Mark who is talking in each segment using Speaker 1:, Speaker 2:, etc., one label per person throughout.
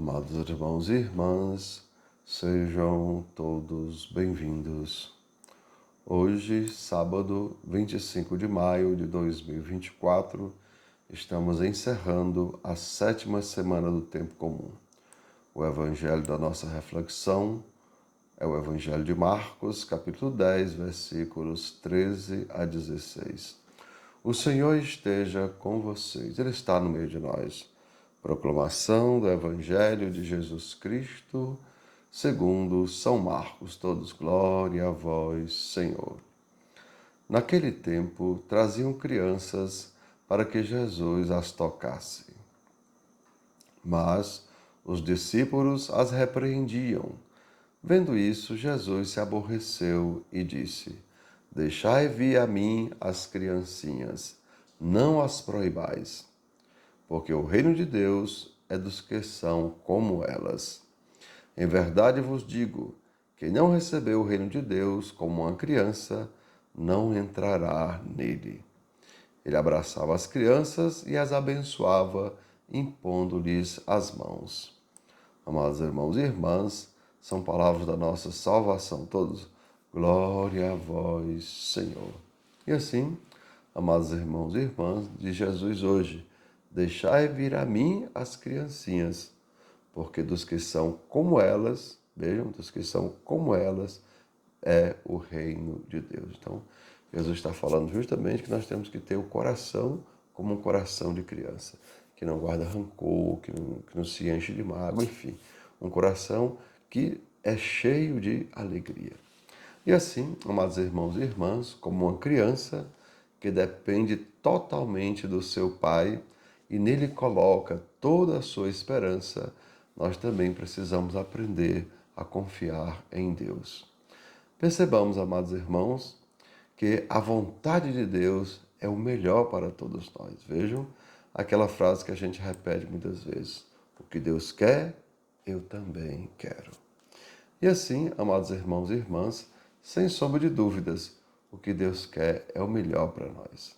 Speaker 1: Amados irmãos e irmãs, sejam todos bem-vindos. Hoje, sábado 25 de maio de 2024, estamos encerrando a 7ª semana do Tempo Comum. O evangelho da nossa reflexão é o Evangelho de Marcos, capítulo 10, versículos 13 a 16. O Senhor esteja com vocês, Ele está no meio de nós. Proclamação do Evangelho de Jesus Cristo, segundo São Marcos. Todos, glória a vós, Senhor. Naquele tempo, traziam crianças para que Jesus as tocasse. Mas os discípulos as repreendiam. Vendo isso, Jesus se aborreceu e disse: Deixai vir a mim as criancinhas, não as proibais, porque o reino de Deus é dos que são como elas. Em verdade vos digo, quem não recebeu o reino de Deus como uma criança, não entrará nele. Ele abraçava as crianças e as abençoava, impondo-lhes as mãos. Amados irmãos e irmãs, são palavras da nossa salvação. Todos, glória a vós, Senhor. E assim, amados irmãos e irmãs, de Jesus hoje, deixai vir a mim as criancinhas, porque dos que são como elas, vejam, dos que são como elas, é o reino de Deus. Então, Jesus está falando justamente que nós temos que ter o coração como um coração de criança, que não guarda rancor, que não se enche de mágoa, enfim, um coração que é cheio de alegria. E assim, amados irmãos e irmãs, como uma criança que depende totalmente do seu pai e nele coloca toda a sua esperança, nós também precisamos aprender a confiar em Deus. Percebamos, amados irmãos, que a vontade de Deus é o melhor para todos nós. Vejam aquela frase que a gente repete muitas vezes: o que Deus quer, eu também quero. E assim, amados irmãos e irmãs, sem sombra de dúvidas, o que Deus quer é o melhor para nós.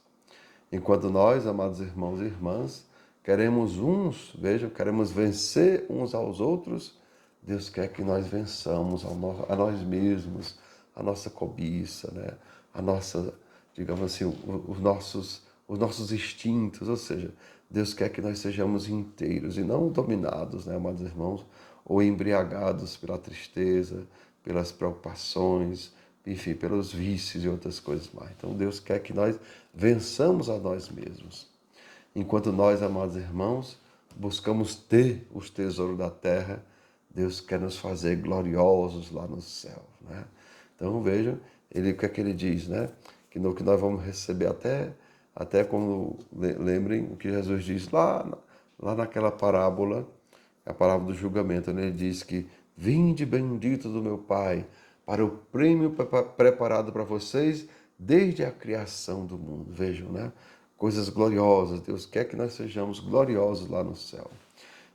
Speaker 1: Enquanto nós, amados irmãos e irmãs, queremos vencer uns aos outros, Deus quer que nós vençamos a nós mesmos, a nossa cobiça, né? A nossa, digamos assim, os nossos instintos, ou seja, Deus quer que nós sejamos inteiros e não dominados, né, amados irmãos, ou embriagados pela tristeza, pelas preocupações, enfim, pelos vícios e outras coisas mais. Então Deus quer que nós vençamos a nós mesmos. Enquanto nós, amados irmãos, buscamos ter os tesouros da terra, Deus quer nos fazer gloriosos lá no céu, né? Então vejam, o que é que ele diz, né? Que no que nós vamos receber até quando lembrem o que Jesus diz lá naquela parábola, a parábola do julgamento, né? Ele diz que vinde bendito do meu Pai, para o prêmio preparado para vocês desde a criação do mundo. Vejam, né? Coisas gloriosas. Deus quer que nós sejamos gloriosos lá no céu.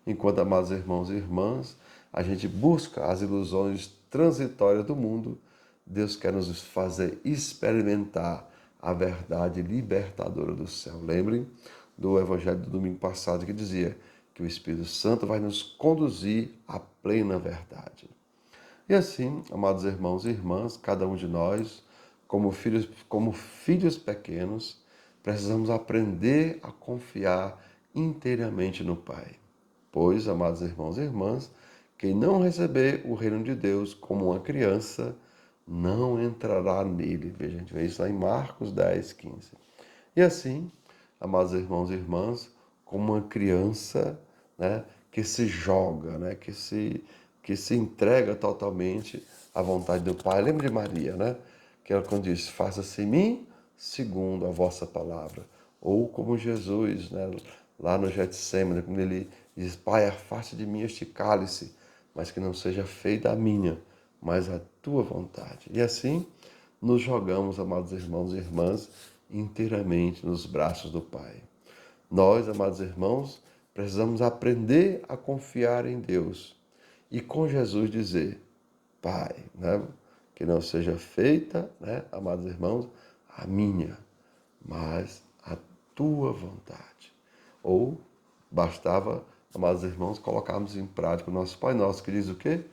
Speaker 1: Enquanto, amados irmãos e irmãs, a gente busca as ilusões transitórias do mundo, Deus quer nos fazer experimentar a verdade libertadora do céu. Lembrem do evangelho do domingo passado que dizia que o Espírito Santo vai nos conduzir à plena verdade. E assim, amados irmãos e irmãs, cada um de nós, como filhos pequenos, precisamos aprender a confiar inteiramente no Pai. Pois, amados irmãos e irmãs, quem não receber o reino de Deus como uma criança, não entrará nele. Veja, a gente vê isso lá em Marcos 10, 15. E assim, amados irmãos e irmãs, como uma criança, né, que se joga, né, que se entrega totalmente à vontade do Pai. Lembra de Maria, né? Que ela quando diz, faça-se em mim segundo a vossa palavra. Ou como Jesus, né, lá no Getsêmani, quando ele diz, Pai, afasta de mim este cálice, mas que não seja feita a minha, mas a tua vontade. E assim nos jogamos, amados irmãos e irmãs, inteiramente nos braços do Pai. Nós, amados irmãos, precisamos aprender a confiar em Deus e com Jesus dizer, Pai, né, que não seja feita, né, amados irmãos, a minha, mas a tua vontade. Ou bastava amados irmãos, colocarmos em prática o nosso Pai Nosso, que diz o quê?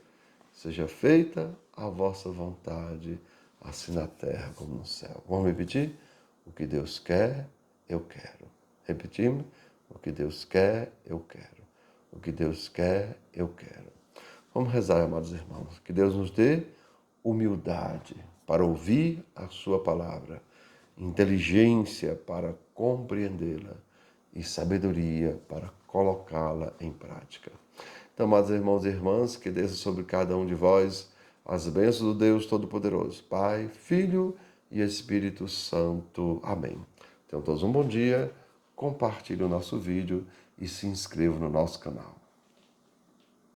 Speaker 1: Seja feita a vossa vontade, assim na terra como no céu. Vamos repetir? O que Deus quer, eu quero. Repetimos? O que Deus quer, eu quero. O que Deus quer, eu quero. Vamos rezar, amados irmãos. Que Deus nos dê humildade para ouvir a sua palavra, inteligência para compreendê-la e sabedoria para colocá-la em prática. Então, amados irmãos e irmãs, que desça sobre cada um de vós as bênçãos do Deus Todo-Poderoso, Pai, Filho e Espírito Santo. Amém. Tenham todos um bom dia, compartilhe o nosso vídeo e se inscrevam no nosso canal.